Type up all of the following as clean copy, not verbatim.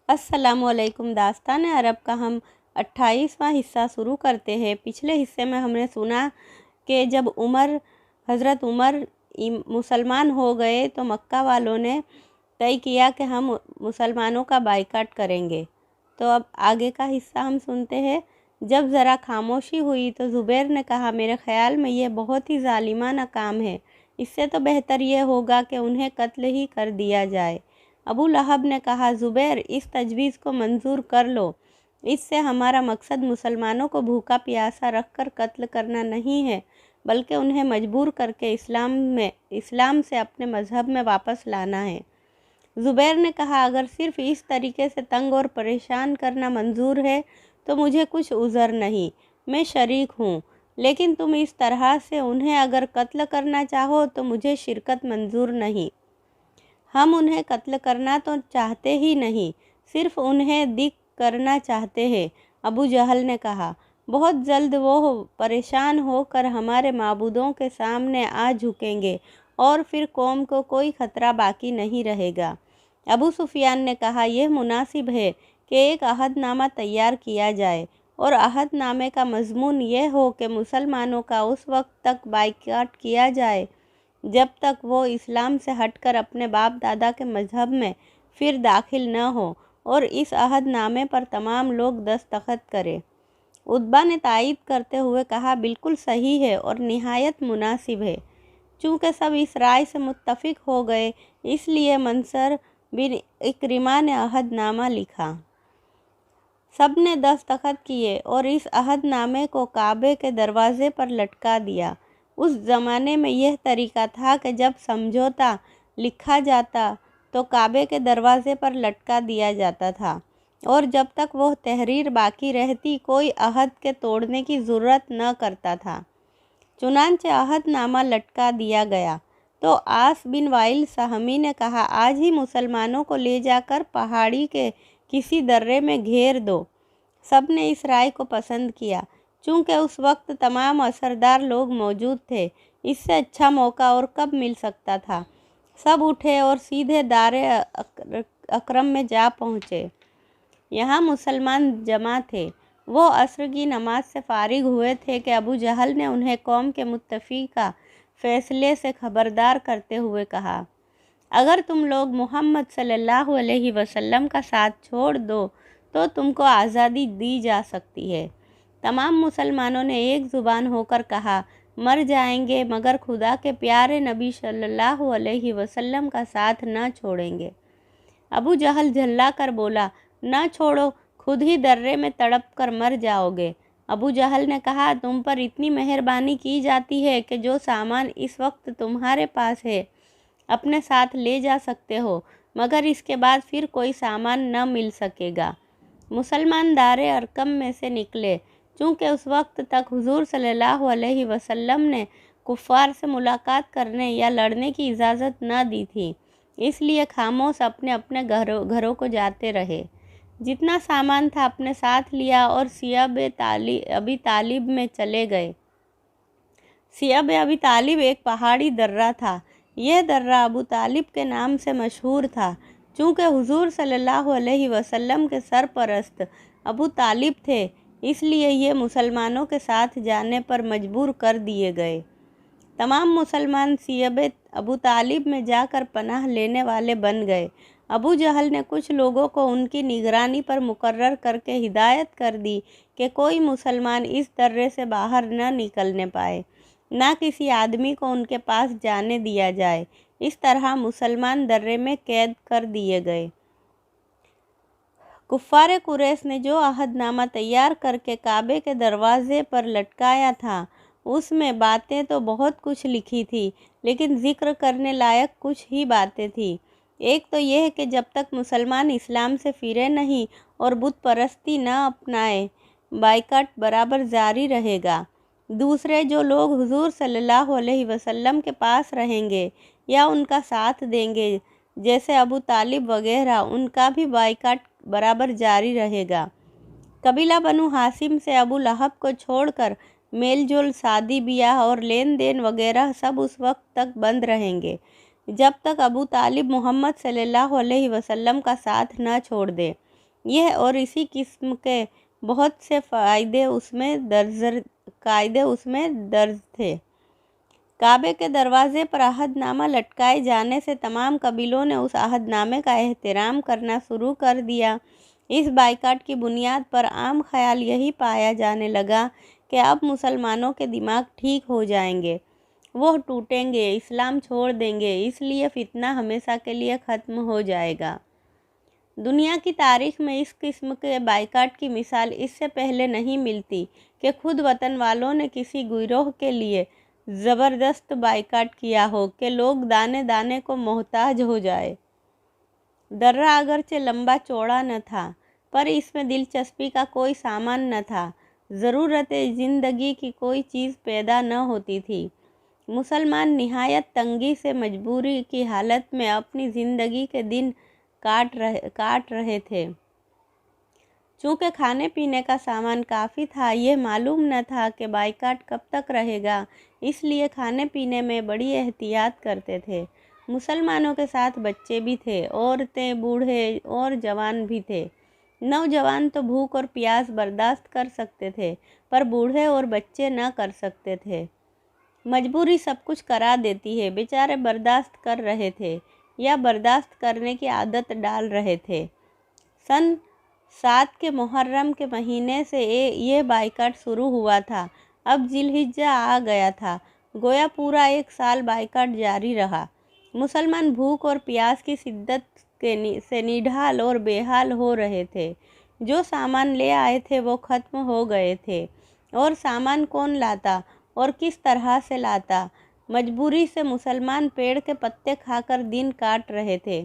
अस्सलाम वालेकुम। दास्तान अरब का हम 28वां हिस्सा शुरू करते हैं। पिछले हिस्से में हमने सुना कि जब हज़रत उमर मुसलमान हो गए तो मक्का वालों ने तय किया कि हम मुसलमानों का बाइकाट करेंगे। तो अब आगे का हिस्सा हम सुनते हैं। जब ज़रा खामोशी हुई तो ज़ुबैर ने कहा, मेरे ख़्याल में ये बहुत ही ज़ालिमाना काम है। इससे तो बेहतर ये होगा कि उन्हें कत्ल ही कर दिया जाए। अबू लहब ने कहा, ज़ुबैर, इस तजवीज़ को मंजूर कर लो। इससे हमारा मकसद मुसलमानों को भूखा प्यासा रख कर कत्ल करना नहीं है, बल्कि उन्हें मजबूर करके इस्लाम से अपने मज़हब में वापस लाना है। ज़ुबैर ने कहा, अगर सिर्फ़ इस तरीके से तंग और परेशान करना मंजूर है तो मुझे कुछ उज़र नहीं, मैं शरीक हूँ। लेकिन तुम इस तरह से उन्हें अगर कत्ल करना चाहो तो मुझे शिरकत मंजूर नहीं। हम उन्हें कत्ल करना तो चाहते ही नहीं, सिर्फ उन्हें दिक करना चाहते हैं। अबू जहल ने कहा, बहुत जल्द वो परेशान होकर हमारे माबूदों के सामने आ झुकेंगे और फिर कौम को कोई ख़तरा बाकी नहीं रहेगा। अबू सुफियान ने कहा, यह मुनासिब है कि एक अहदनामा तैयार किया जाए और अहदनामे का मज़मून यह हो कि मुसलमानों का उस वक्त तक बाइकाट किया जाए जब तक वो इस्लाम से हटकर अपने बाप दादा के मज़हब में फिर दाखिल न हो और इस अहदनामे पर तमाम लोग दस्तखत करें। उतबा ने तायीद करते हुए कहा, बिल्कुल सही है और निहायत मुनासिब है। चूँकि सब इस राय से मुत्तफ़िक हो गए, इसलिए मंसर बिन इक्रिमा ने अहदनामा लिखा। सब ने दस्तखत किए और इस अहदनामे को काबे के दरवाज़े पर लटका दिया। उस ज़माने में यह तरीका था कि जब समझौता लिखा जाता तो काबे के दरवाज़े पर लटका दिया जाता था और जब तक वह तहरीर बाकी रहती कोई अहद के तोड़ने की ज़रूरत न करता था। चुनांचे अहदनामा लटका दिया गया तो आस बिन वाइल सहमी ने कहा, आज ही मुसलमानों को ले जाकर पहाड़ी के किसी दर्रे में घेर दो। सब ने इस राय को पसंद किया। चूँकि उस वक्त तमाम असरदार लोग मौजूद थे, इससे अच्छा मौका और कब मिल सकता था। सब उठे और सीधे दारे अकरम में जा पहुँचे। यहाँ मुसलमान जमा थे। वो असर की नमाज से फारिग हुए थे कि अबू जहल ने उन्हें कौम के मुत्तफ़िका फ़ैसले से खबरदार करते हुए कहा, अगर तुम लोग मोहम्मद सल्लल्लाहु अलैहि वसल्लम का साथ छोड़ दो तो तुमको आज़ादी दी जा सकती है। तमाम मुसलमानों ने एक ज़ुबान होकर कहा, मर जाएंगे मगर खुदा के प्यारे नबी सल्लल्लाहु अलैहि वसल्लम का साथ न छोड़ेंगे। अबू जहल झल्ला कर बोला, न छोड़ो, खुद ही दर्रे में तड़प कर मर जाओगे। अबू जहल ने कहा, तुम पर इतनी मेहरबानी की जाती है कि जो सामान इस वक्त तुम्हारे पास है अपने साथ ले जा सकते हो, मगर इसके बाद फिर कोई सामान न मिल सकेगा। मुसलमान दारे अरकम में से निकले। चूँकि उस वक्त तक हुजूर सल्लल्लाहु अलैहि वसल्लम ने कुफ़ार से मुलाकात करने या लड़ने की इजाज़त न दी थी, इसलिए खामोश अपने अपने घरों को जाते रहे। जितना सामान था अपने साथ लिया और सियब अबी तालिब में चले गए। सियब अबी तालिब एक पहाड़ी दर्रा था। यह दर्रा अबू तालिब के नाम से मशहूर था। चूँकि हुजूर सल्लल्लाहु अलैहि वसल्लम के सरपरस्त अबू तालिब थे, इसलिए ये मुसलमानों के साथ जाने पर मजबूर कर दिए गए। तमाम मुसलमान सियब अबू तालिब में जाकर पनाह लेने वाले बन गए। अबू जहल ने कुछ लोगों को उनकी निगरानी पर मुकर्रर करके हिदायत कर दी कि कोई मुसलमान इस दर्रे से बाहर न निकलने पाए, ना किसी आदमी को उनके पास जाने दिया जाए। इस तरह मुसलमान दर्रे में कैद कर दिए गए। कुफ़ार कुरैश ने जो अहदनामा तैयार करके काबे के दरवाज़े पर लटकाया था, उसमें बातें तो बहुत कुछ लिखी थी, लेकिन ज़िक्र करने लायक कुछ ही बातें थी। एक तो यह कि जब तक मुसलमान इस्लाम से फिरे नहीं और बुत परस्ती न अपनाए, बाइकाट बराबर जारी रहेगा। दूसरे, जो लोग हुजूर सल्लल्लाहु अलैहि वसल्लम के पास रहेंगे या उनका साथ देंगे, जैसे अबू तालिब वगैरह, उनका भी बाइकाट बराबर जारी रहेगा। कबीला बनु हाशिम से अबू लहब को छोड़कर मेल जोल, शादी ब्याह और लेन देन वगैरह सब उस वक्त तक बंद रहेंगे जब तक अबू तालिब मोहम्मद सल्लल्लाहु अलैहि वसल्लम का साथ न छोड़ दे। یہ اور اسی قسم کے بہت سے قاعدے اس میں درج تھے۔ کعبے کے دروازے پر عہد نامہ لٹکائے جانے سے تمام قبیلوں نے اس عہد نامے کا احترام کرنا شروع کر دیا۔ اس بائیکاٹ کی بنیاد پر عام خیال یہی پایا جانے لگا کہ اب مسلمانوں کے دماغ ٹھیک ہو جائیں گے، وہ ٹوٹیں گے، اسلام چھوڑ دیں گے، اس لیے فتنہ ہمیشہ کے لیے ختم ہو جائے گا۔ دنیا کی تاریخ میں اس قسم کے بائیکاٹ کی مثال اس سے پہلے نہیں ملتی کہ خود وطن والوں نے کسی گروہ کے لیے زبردست بائیکاٹ کیا ہو کہ لوگ دانے دانے کو محتاج ہو جائے۔ درہ اگرچہ لمبا چوڑا نہ تھا، پر اس میں دلچسپی کا کوئی سامان نہ تھا، ضرورت زندگی کی کوئی چیز پیدا نہ ہوتی تھی۔ مسلمان نہایت تنگی سے مجبوری کی حالت میں اپنی زندگی کے دن کاٹ رہے تھے۔ چونکہ کھانے پینے کا سامان کافی تھا، یہ معلوم نہ تھا کہ بائیکاٹ کب تک رہے گا، اس لیے کھانے پینے میں بڑی احتیاط کرتے تھے۔ مسلمانوں کے ساتھ بچے بھی تھے، عورتیں، بوڑھے اور جوان بھی تھے۔ نوجوان تو بھوک اور پیاس برداشت کر سکتے تھے، پر بوڑھے اور بچے نہ کر سکتے تھے۔ مجبوری سب کچھ کرا دیتی ہے، بیچارے برداشت کر رہے تھے یا برداشت کرنے کی عادت ڈال رہے تھے۔ سن 7 کے محرم کے مہینے سے یہ بائیکاٹ شروع ہوا تھا۔ اب ذی الحجہ آ گیا تھا، گویا پورا 1 سال بائیکاٹ جاری رہا۔ مسلمان بھوک اور پیاس کی شدت سے نڈھال اور بے حال ہو رہے تھے۔ جو سامان لے آئے تھے وہ ختم ہو گئے تھے، اور سامان کون لاتا اور کس طرح سے لاتا؟ مجبوری سے مسلمان پیڑ کے پتے کھا کر دن کاٹ رہے تھے۔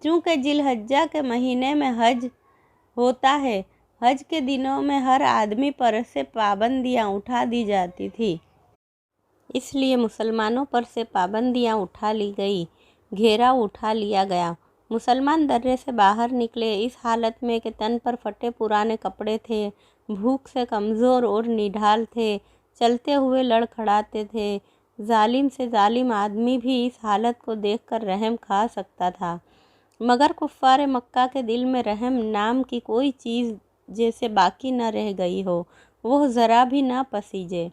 چونکہ ذی الحجہ کے مہینے میں حج ہوتا ہے، حج کے دنوں میں ہر آدمی پر سے پابندیاں اٹھا دی جاتی تھی۔ اس لیے مسلمانوں پر سے پابندیاں اٹھا لی گئی، گھیراؤ اٹھا لیا گیا۔ مسلمان درے سے باہر نکلے اس حالت میں کہ تن پر پھٹے پرانے کپڑے تھے، بھوک سے کمزور اور نڈھال تھے، چلتے ہوئے لڑکھڑاتے تھے۔ ظالم سے ظالم آدمی بھی اس حالت کو دیکھ کر رحم کھا سکتا تھا، مگر کفار مکہ کے دل میں رحم نام کی کوئی چیز جیسے باقی نہ رہ گئی ہو، وہ ذرا بھی نہ پسیجے۔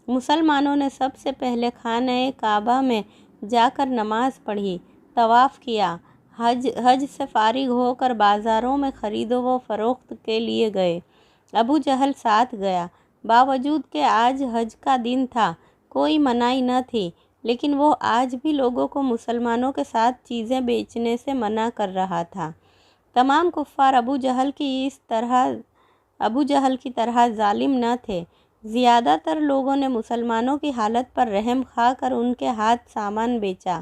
مسلمانوں نے سب سے پہلے خانہ کعبہ میں جا کر نماز پڑھی، طواف کیا، حج سے فارغ ہو کر بازاروں میں خرید و فروخت کے لیے گئے۔ ابو جہل ساتھ گیا، باوجود کہ آج حج کا دن تھا، کوئی منائی نہ تھی، لیکن وہ آج بھی لوگوں کو مسلمانوں کے ساتھ چیزیں بیچنے سے منع کر رہا تھا۔ تمام کفار ابو جہل کی طرح ظالم نہ تھے۔ زیادہ تر لوگوں نے مسلمانوں کی حالت پر رحم کھا کر ان کے ہاتھ سامان بیچا۔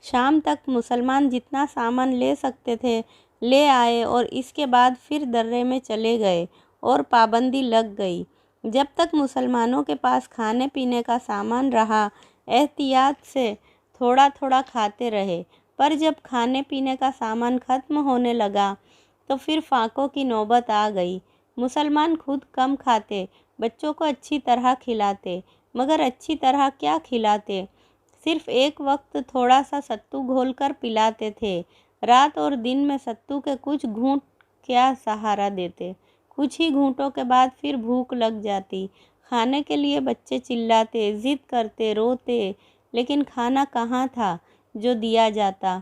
شام تک مسلمان جتنا سامان لے سکتے تھے لے آئے اور اس کے بعد پھر درے میں چلے گئے اور پابندی لگ گئی۔ جب تک مسلمانوں کے پاس کھانے پینے کا سامان رہا، احتیاط سے تھوڑا تھوڑا کھاتے رہے، پر جب کھانے پینے کا سامان ختم ہونے لگا تو پھر فاقوں کی نوبت آ گئی۔ مسلمان خود کم کھاتے، بچوں کو اچھی طرح کھلاتے، مگر اچھی طرح کیا کھلاتے؟ صرف ایک وقت تھوڑا سا ستو گھول کر پلاتے تھے۔ رات اور دن میں ستو کے کچھ گھونٹ کیا سہارا دیتے، کچھ ہی گھونٹوں کے بعد پھر بھوک لگ جاتی۔ کھانے کے لیے بچے چلاتے، ضد کرتے، روتے، لیکن کھانا کہاں تھا جو دیا جاتا؟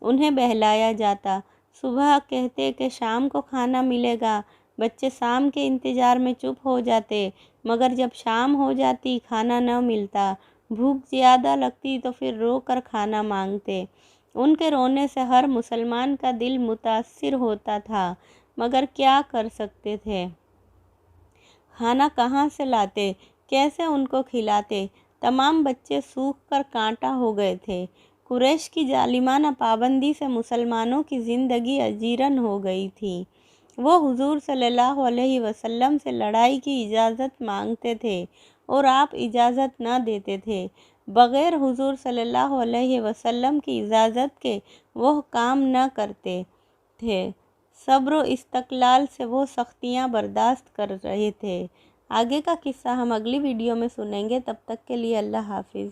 انہیں بہلایا جاتا۔ صبح کہتے کہ شام کو کھانا ملے گا، بچے شام کے انتظار میں چپ ہو جاتے، مگر جب شام ہو جاتی کھانا نہ ملتا، بھوک زیادہ لگتی تو پھر رو کر کھانا مانگتے۔ ان کے رونے سے ہر مسلمان کا دل متاثر ہوتا تھا، مگر کیا کر سکتے تھے؟ کھانا کہاں سے لاتے؟ کیسے ان کو کھلاتے؟ تمام بچے سوکھ کر کانٹا ہو گئے تھے۔ قریش کی ظالمانہ پابندی سے مسلمانوں کی زندگی اجیرن ہو گئی تھی۔ وہ حضور صلی اللہ علیہ وسلم سے لڑائی کی اجازت مانگتے تھے اور آپ اجازت نہ دیتے تھے۔ بغیر حضور صلی اللہ علیہ وسلم کی اجازت کے وہ کام نہ کرتے تھے۔ صبر و استقلال سے وہ سختیاں برداشت کر رہے تھے۔ آگے کا قصہ ہم اگلی ویڈیو میں سنیں گے، تب تک کے لیے اللہ حافظ۔